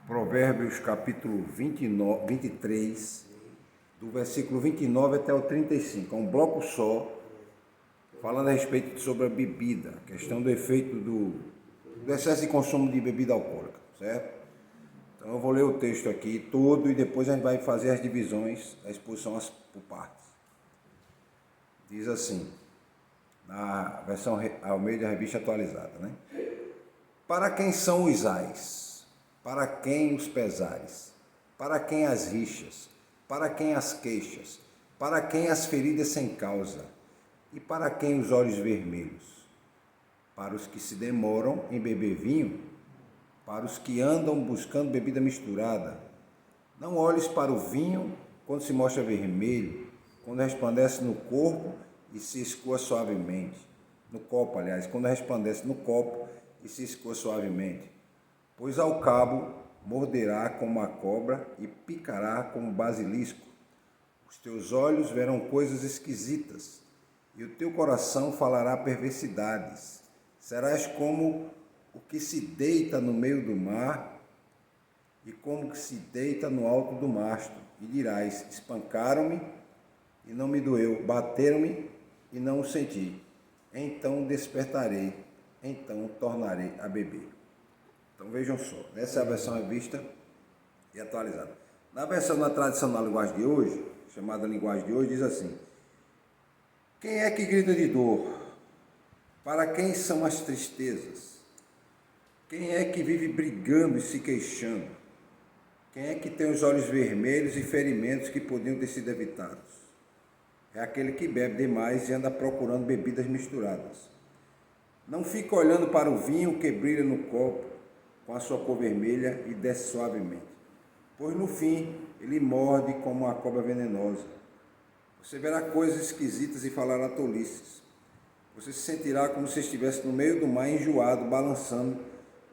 Provérbios capítulo 29, 23, do versículo 29 até o 35. É um bloco só, falando a respeito sobre a bebida, questão do efeito do excesso de consumo de bebida alcoólica, certo? Então eu vou ler o texto aqui todo e depois a gente vai fazer as divisões, a exposição por partes. Diz assim, na versão Almeida Revista Atualizada, né? Para quem são os ais? Para quem os pesares? Para quem as rixas? Para quem as queixas? Para quem as feridas sem causa? E para quem os olhos vermelhos? Para os que se demoram em beber vinho? Para os que andam buscando bebida misturada? Não olhes para o vinho quando se mostra vermelho, quando resplandece no corpo e se escoa suavemente. No copo, aliás, quando resplandece no copo e se escoa suavemente. Pois ao cabo morderá como a cobra e picará como basilisco. Os teus olhos verão coisas esquisitas e o teu coração falará perversidades. Serás como o que se deita no meio do mar e como que se deita no alto do mastro. E dirás, espancaram-me e não me doeu, bateram-me e não o senti. Então despertarei, então tornarei a beber. Então vejam só, essa é a versão revista e atualizada. Na versão da tradicional linguagem de hoje, chamada linguagem de hoje, diz assim: quem é que grita de dor? Para quem são as tristezas? Quem é que vive brigando e se queixando? Quem é que tem os olhos vermelhos e ferimentos que podiam ter sido evitados? É aquele que bebe demais e anda procurando bebidas misturadas. Não fica olhando para o vinho que brilha no copo, com a sua cor vermelha e desce suavemente, pois no fim ele morde como uma cobra venenosa. Você verá coisas esquisitas e falará tolices. Você se sentirá como se estivesse no meio do mar enjoado, balançando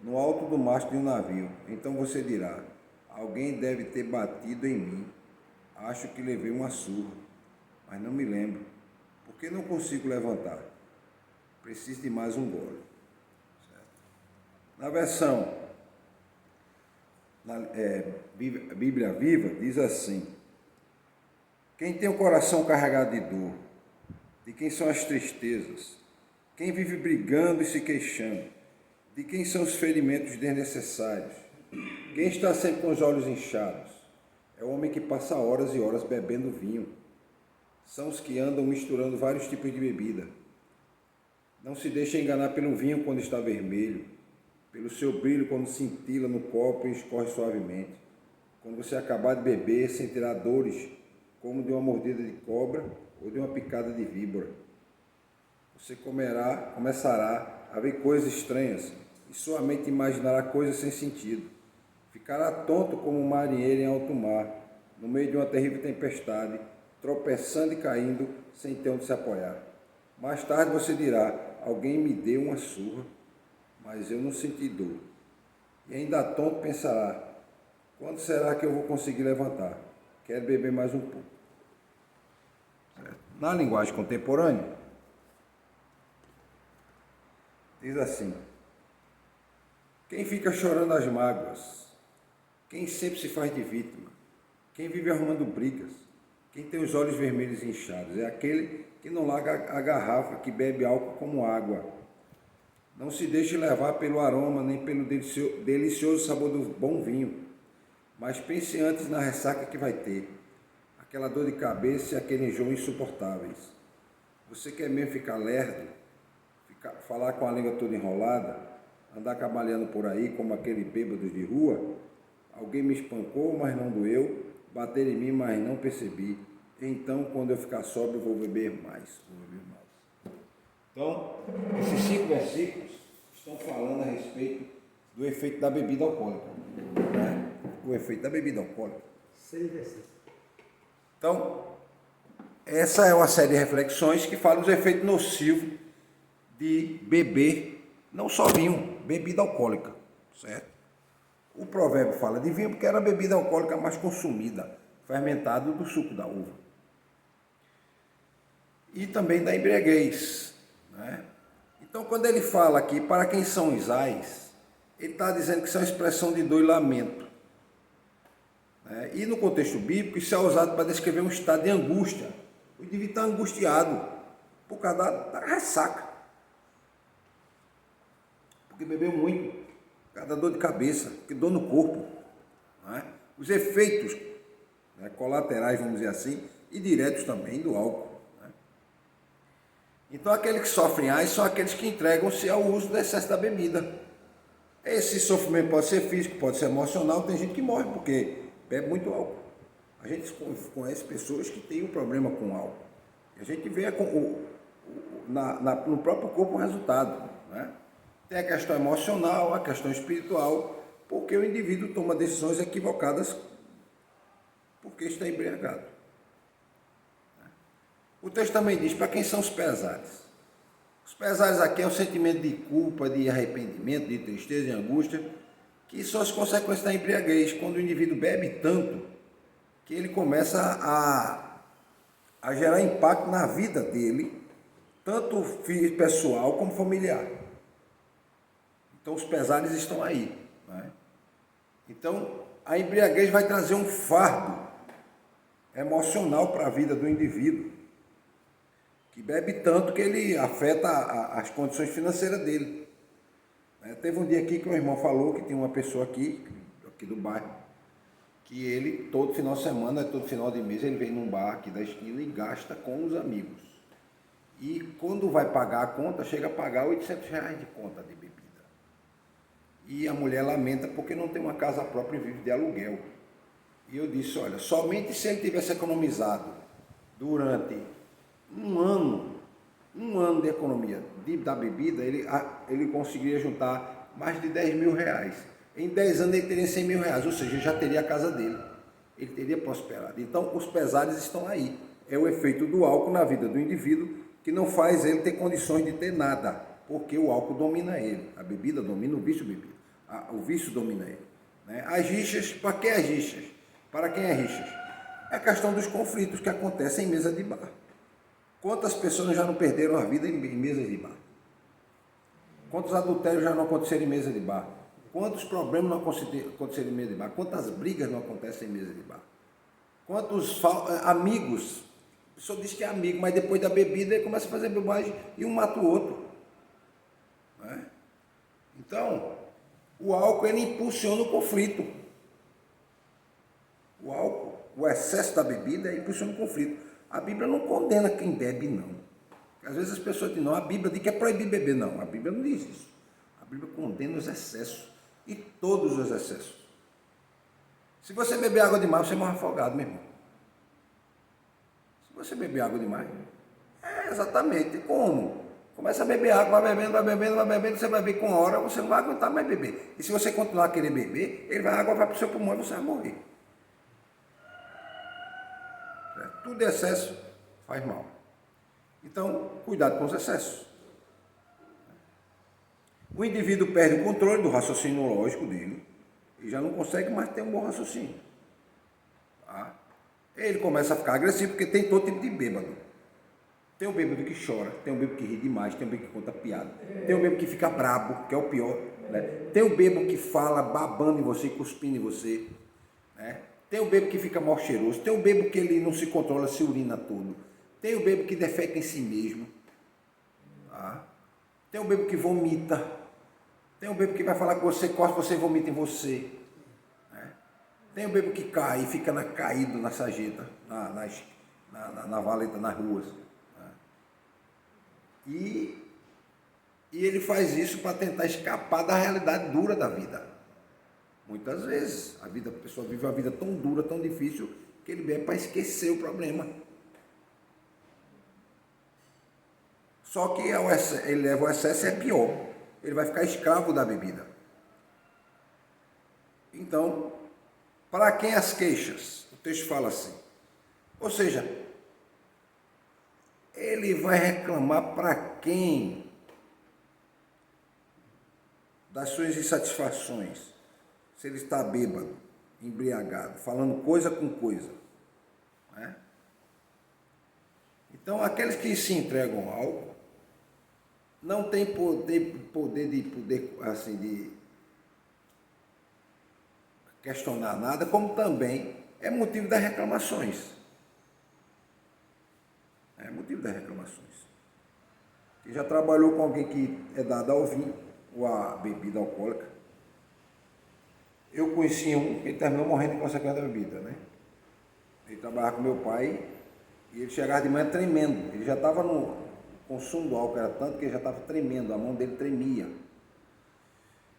no alto do mastro de um navio. Então você dirá, alguém deve ter batido em mim. Acho que levei uma surra, mas não me lembro. Por que não consigo levantar? Preciso de mais um gole. Na versão Bíblia Viva, diz assim: quem tem o coração carregado de dor, de quem são as tristezas, quem vive brigando e se queixando, de quem são os ferimentos desnecessários, quem está sempre com os olhos inchados, é o homem que passa horas e horas bebendo vinho. São os que andam misturando vários tipos de bebida. Não se deixe enganar pelo vinho quando está vermelho, pelo seu brilho quando cintila no copo e escorre suavemente. Quando você acabar de beber, sentirá dores como de uma mordida de cobra ou de uma picada de víbora. Você começará a ver coisas estranhas e sua mente imaginará coisas sem sentido. Ficará tonto como um marinheiro em alto mar, no meio de uma terrível tempestade, tropeçando e caindo sem ter onde se apoiar. Mais tarde você dirá, alguém me deu uma surra, mas eu não senti dor. E ainda tonto pensará, quando será que eu vou conseguir levantar? Quero beber mais um pouco. Na linguagem contemporânea, diz assim: quem fica chorando as mágoas, quem sempre se faz de vítima, quem vive arrumando brigas, quem tem os olhos vermelhos inchados, é aquele que não larga a garrafa, que bebe álcool como água. Não se deixe levar pelo aroma, nem pelo delicioso sabor do bom vinho, mas pense antes na ressaca que vai ter, aquela dor de cabeça e aquele enjoo insuportáveis. Você quer mesmo ficar lerdo, falar com a língua toda enrolada, andar cambaleando por aí como aquele bêbado de rua? Alguém me espancou, mas não doeu, bater em mim, mas não percebi. Então, quando eu ficar sóbrio, vou beber mais. Então, esses 5 versículos estão falando a respeito do efeito da bebida alcoólica, né? O efeito da bebida alcoólica. 6 versículos. Então, essa é uma série de reflexões que fala dos efeitos nocivos de beber, não só vinho, bebida alcoólica, certo? O provérbio fala de vinho porque era a bebida alcoólica mais consumida, fermentado do suco da uva. E também da embriaguez, né? Então, quando ele fala aqui, para quem são os ais, ele está dizendo que são expressão de dor e lamento. E no contexto bíblico, isso é usado para descrever um estado de angústia. O indivíduo está angustiado por causa da ressaca, porque bebeu muito, por causa da dor de cabeça, porque dor no corpo. Os efeitos colaterais, vamos dizer assim, e diretos também do álcool. Então, aqueles que sofrem AIDS são aqueles que entregam-se ao uso do excesso da bebida. Esse sofrimento pode ser físico, pode ser emocional. Tem gente que morre porque bebe muito álcool. A gente conhece pessoas que têm um problema com álcool. A gente vê no próprio corpo o resultado. Tem a questão emocional, a questão espiritual, porque o indivíduo toma decisões equivocadas porque está embriagado. O texto também diz para quem são os pesares. Os pesares aqui é o sentimento de culpa, de arrependimento, de tristeza e angústia, que são as consequências da embriaguez, quando o indivíduo bebe tanto que ele começa a gerar impacto na vida dele, tanto pessoal como familiar. Então os pesares estão aí. Então a embriaguez vai trazer um fardo emocional para a vida do indivíduo, que bebe tanto que ele afeta as condições financeiras dele. Teve um dia aqui que um irmão falou que tinha uma pessoa aqui do bairro, que ele, todo final de semana, todo final de mês, ele vem num bar aqui da esquina e gasta com os amigos. E quando vai pagar a conta, chega a pagar R$800 de conta de bebida. E a mulher lamenta porque não tem uma casa própria e vive de aluguel. E eu disse, olha, somente se ele tivesse economizado durante um ano de economia da bebida, ele conseguiria juntar mais de R$10.000. Em 10 anos ele teria R$100.000, ou seja, já teria a casa dele. Ele teria prosperado. Então, os pesares estão aí. É o efeito do álcool na vida do indivíduo que não faz ele ter condições de ter nada, porque o álcool domina ele. A bebida domina o vício bebida. O vício domina ele. As rixas, para que as rixas? Para quem é rixas? É a questão dos conflitos que acontecem em mesa de bar. Quantas pessoas já não perderam a vida em mesas de bar? Quantos adultérios já não aconteceram em mesa de bar? Quantos problemas não aconteceram em mesa de bar? Quantas brigas não acontecem em mesa de bar? Quantos amigos? A pessoa diz que é amigo, mas depois da bebida ele começa a fazer bobagem e um mata o outro. Então, o álcool ele impulsiona o conflito. O álcool, o excesso da bebida impulsiona o conflito. A Bíblia não condena quem bebe, não. Às vezes as pessoas dizem, não, a Bíblia diz que é proibir beber. Não, a Bíblia não diz isso. A Bíblia condena os excessos. E todos os excessos. Se você beber água demais, você morre afogado, meu irmão. Se você beber água demais, exatamente. Como? Começa a beber água, vai bebendo, você vai ver com a hora, você não vai aguentar mais beber. E se você continuar a querer beber, a água vai para o seu pulmão e você vai morrer. Tudo excesso faz mal. Então, cuidado com os excessos. O indivíduo perde o controle do raciocínio lógico dele e já não consegue mais ter um bom raciocínio. Ele começa a ficar agressivo porque tem todo tipo de bêbado. Tem o bêbado que chora, tem o bêbado que ri demais, tem o bêbado que conta piada, tem o bêbado que fica brabo, que é o pior. Tem o bêbado que fala babando em você, cuspindo em você. Tem o bêbado que fica mal cheiroso, tem o bêbado que ele não se controla, se urina todo. Tem o bêbado que defeca em si mesmo. Tem o bêbado que vomita. Tem o bêbado que vai falar que você cospe, você vomita em você. Tem o bêbado que cai e fica caído na sarjeta, na valeta, nas ruas. E ele faz isso para tentar escapar da realidade dura da vida. Muitas vezes a pessoa vive uma vida tão dura, tão difícil, que ele bebe para esquecer o problema. Só que ele leva o excesso, é pior. Ele vai ficar escravo da bebida. Então, para quem as queixas? O texto fala assim. Ou seja, ele vai reclamar para quem das suas insatisfações? Se ele está bêbado, embriagado, falando coisa com coisa. Então, aqueles que se entregam ao álcool não têm poder de questionar nada, como também é motivo das reclamações. É motivo das reclamações. Quem já trabalhou com alguém que é dado ao vinho ou à bebida alcoólica, eu conheci um que terminou morrendo em consequência da bebida, né? Ele trabalhava com meu pai e ele chegava de manhã tremendo. Ele já estava no consumo do álcool, era tanto que ele já estava tremendo, a mão dele tremia.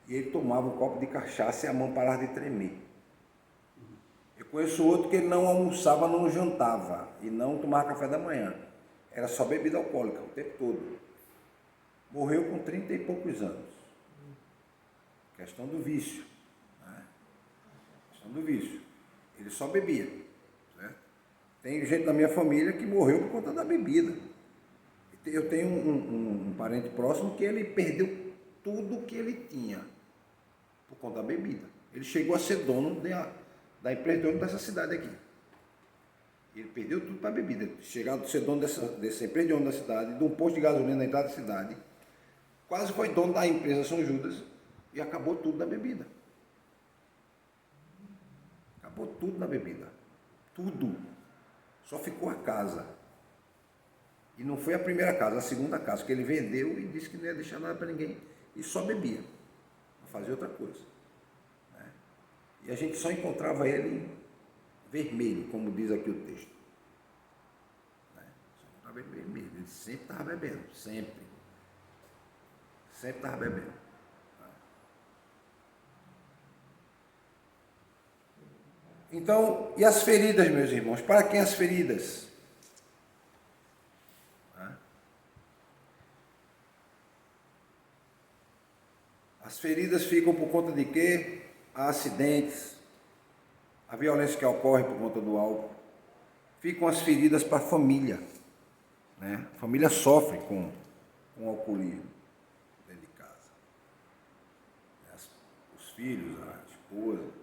E ele tomava um copo de cachaça e a mão parava de tremer. Eu conheço outro que ele não almoçava, não jantava e não tomava café da manhã. Era só bebida alcoólica o tempo todo. Morreu com 30 e poucos anos. Questão do vício. Né? Questão do vício. Ele só bebia. Certo? Tem gente da minha família que morreu por conta da bebida. Eu tenho um parente próximo que ele perdeu tudo que ele tinha por conta da bebida. Ele chegou a ser dono da empresa, dono dessa cidade aqui. Ele perdeu tudo para a bebida. Chegado a ser dono dessa empresa, dono da cidade, de um posto de gasolina na entrada da cidade. Quase foi dono da empresa São Judas e acabou tudo na bebida. Acabou tudo na bebida. Tudo. Só ficou a casa. E não foi a primeira casa, a segunda casa, que ele vendeu e disse que não ia deixar nada para ninguém. E só bebia. Não fazia outra coisa. Né? E a gente só encontrava ele vermelho, como diz aqui o texto. Né? Só encontrava ele vermelho. Ele sempre estava bebendo. Sempre. Sempre estava bebendo. Então, e as feridas, meus irmãos? Para quem as feridas? As feridas ficam por conta de quê? Há acidentes, a violência que ocorre por conta do álcool. Ficam as feridas para a família. Né? A família sofre com o alcoolismo dentro de casa. Os filhos, a esposa.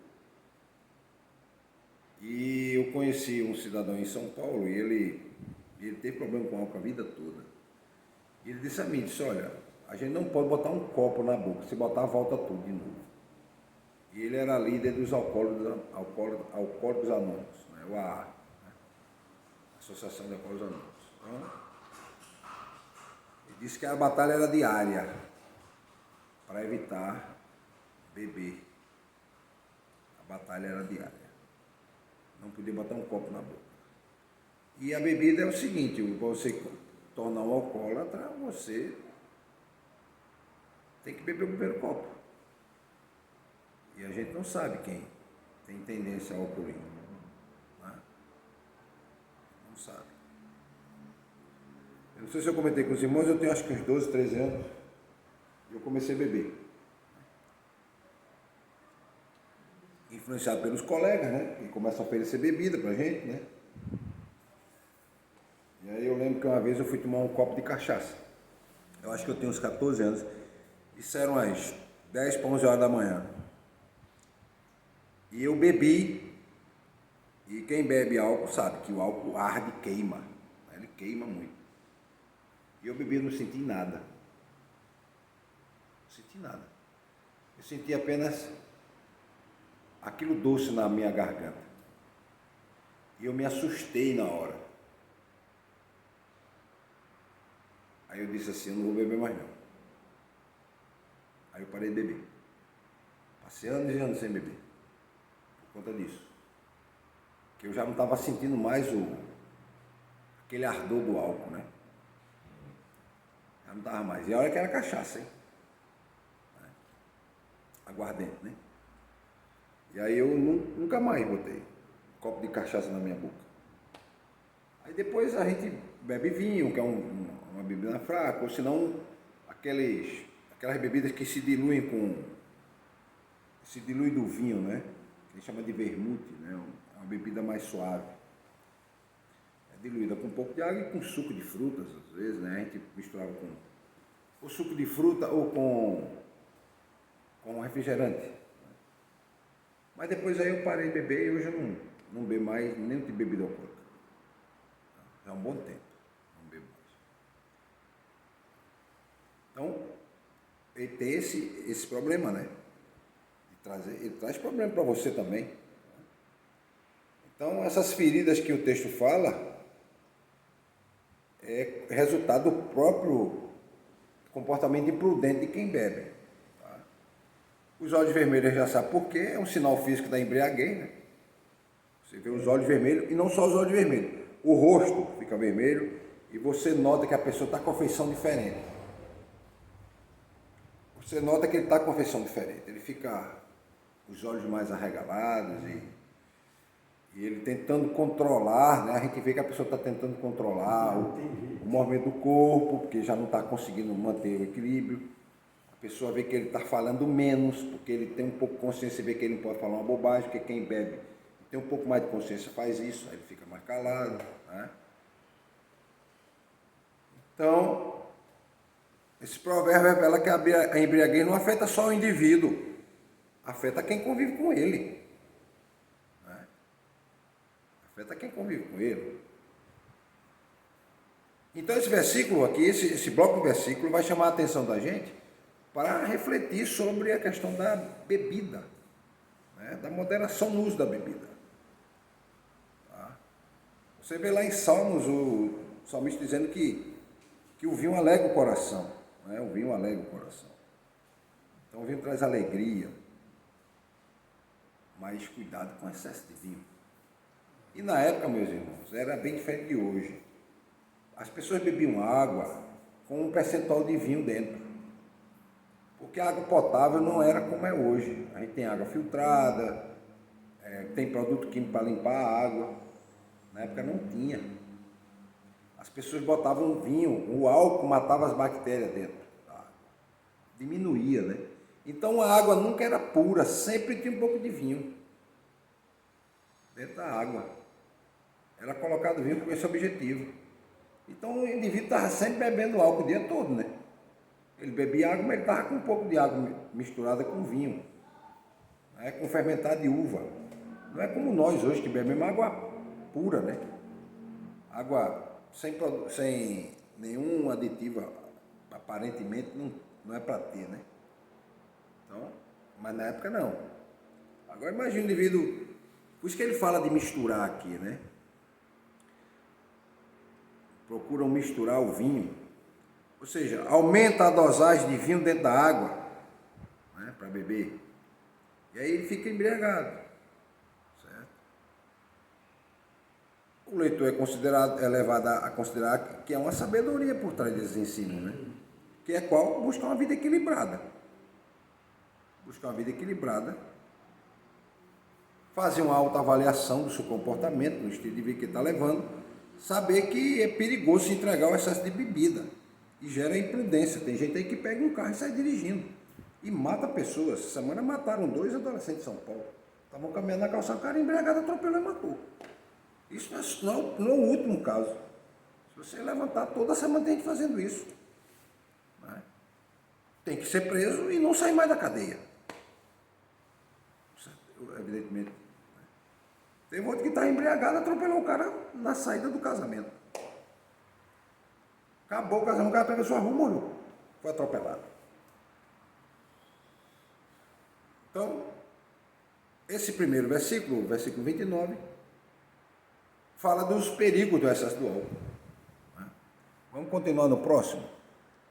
E eu conheci um cidadão em São Paulo e ele teve problema com álcool a vida toda. E ele disse a mim, olha, a gente não pode botar um copo na boca, se botar volta tudo de novo. E ele era líder dos alcoólicos anônimos, né? O AA, né? Associação de Alcoólicos Anônimos. Então, ele disse que a batalha era diária para evitar beber. A batalha era diária. Não podia botar um copo na boca. E a bebida é o seguinte, para você tornar um alcoólatra, você tem que beber o primeiro copo. E a gente não sabe quem tem tendência ao alcoolismo. Né? Não sabe. Eu não sei se eu comentei com os irmãos, eu tenho acho que uns 12, 13 anos, e eu comecei a beber. Influenciado pelos colegas, né? Que começam a oferecer bebida pra gente, né? E aí eu lembro que uma vez eu fui tomar um copo de cachaça. Eu acho que eu tenho uns 14 anos. Isso eram as 10 para 11 horas da manhã. E eu bebi. E quem bebe álcool sabe que o álcool arde e queima. Ele queima muito. E eu bebi e não senti nada. Não senti nada. Eu senti apenas aquilo doce na minha garganta. E eu me assustei na hora. Aí eu disse assim, eu não vou beber mais não. Aí eu parei de beber. Passei anos e anos sem beber. Por conta disso. Que eu já não estava sentindo mais aquele ardor do álcool, né? Já não estava mais. E a hora que era cachaça, hein? Aguardente, né? E aí eu nunca mais botei um copo de cachaça na minha boca. Aí depois a gente bebe vinho, que é uma bebida fraca, ou senão aquelas bebidas que se diluem se dilui do vinho, né? Que a gente chama de vermute, né? Uma bebida mais suave. É diluída com um pouco de água e com suco de frutas, às vezes, né? A gente misturava com o suco de fruta ou com refrigerante. Mas depois aí eu parei de beber e hoje eu não bebo mais nenhum tipo de bebida alcoólica. Já há um bom tempo. Não bebo mais. Então, ele tem esse problema, né? Ele traz problema para você também. Então, essas feridas que o texto fala é resultado do próprio comportamento imprudente de quem bebe. Tá? Os olhos vermelhos já sabe por quê, é um sinal físico da embriaguez, né? Você vê os olhos vermelhos, e não só os olhos vermelhos, o rosto fica vermelho e você nota que a pessoa está com a feição diferente. Você nota que ele está com a feição diferente, ele fica os olhos mais arregalados e ele tentando controlar, né? A gente vê que a pessoa está tentando controlar o movimento do corpo, porque já não está conseguindo manter o equilíbrio. A pessoa vê que ele está falando menos, porque ele tem um pouco de consciência, vê que ele não pode falar uma bobagem, porque quem bebe tem um pouco mais de consciência faz isso, aí ele fica mais calado, né? Então, esse provérbio revela que a embriaguez não afeta só o indivíduo, afeta quem convive com ele. Né? Afeta quem convive com ele. Então esse versículo aqui, esse bloco de versículo vai chamar a atenção da gente para refletir sobre a questão da bebida, né? Da moderação no uso da bebida. Tá? Você vê lá em Salmos o salmista dizendo que o vinho alegra o coração, né? O vinho alegra o coração. Então o vinho traz alegria, mas cuidado com o excesso de vinho. E na época, meus irmãos, era bem diferente de hoje. As pessoas bebiam água com um percentual de vinho dentro, porque a água potável não era como é hoje. A gente tem água filtrada, tem produto químico para limpar a água. Na época não tinha. As pessoas botavam vinho, o álcool matava as bactérias dentro da água. Diminuía, né? Então a água nunca era pura, sempre tinha um pouco de vinho dentro da água. Era colocado vinho com esse objetivo. Então o indivíduo estava sempre bebendo álcool o dia todo, né? Ele bebia água, mas ele estava com um pouco de água misturada com vinho, né? Com fermentado de uva. Não é como nós hoje que bebemos água pura, né? Água sem nenhum aditivo, aparentemente não é para ter, né? Então, mas na época não. Agora imagina o indivíduo, por isso que ele fala de misturar aqui, né? Procuram misturar o vinho, ou seja, aumenta a dosagem de vinho dentro da água, né, para beber, e aí ele fica embriagado, certo? O leitor é levado a considerar que é uma sabedoria por trás desses ensinos, né? Que é qual? Buscar uma vida equilibrada. Buscar uma vida equilibrada, fazer uma autoavaliação do seu comportamento, do estilo de vida que está levando, saber que é perigoso se entregar ao excesso de bebida e gera imprudência. Tem gente aí que pega um carro e sai dirigindo e mata pessoas. Essa semana mataram 2 adolescentes de São Paulo. Estavam caminhando na calçada, o cara embriagado atropelou e matou. Isso não é o último caso. Se você levantar, toda semana tem gente fazendo isso. Né? Tem que ser preso e não sair mais da cadeia. Evidentemente. Tem outro que está embriagado, atropelou o cara na saída do casamento. Acabou o casamento, o cara atravessou a rua e morreu. Foi atropelado. Então, esse primeiro versículo, versículo 29, fala dos perigos do excesso do álcool. Vamos continuar no próximo?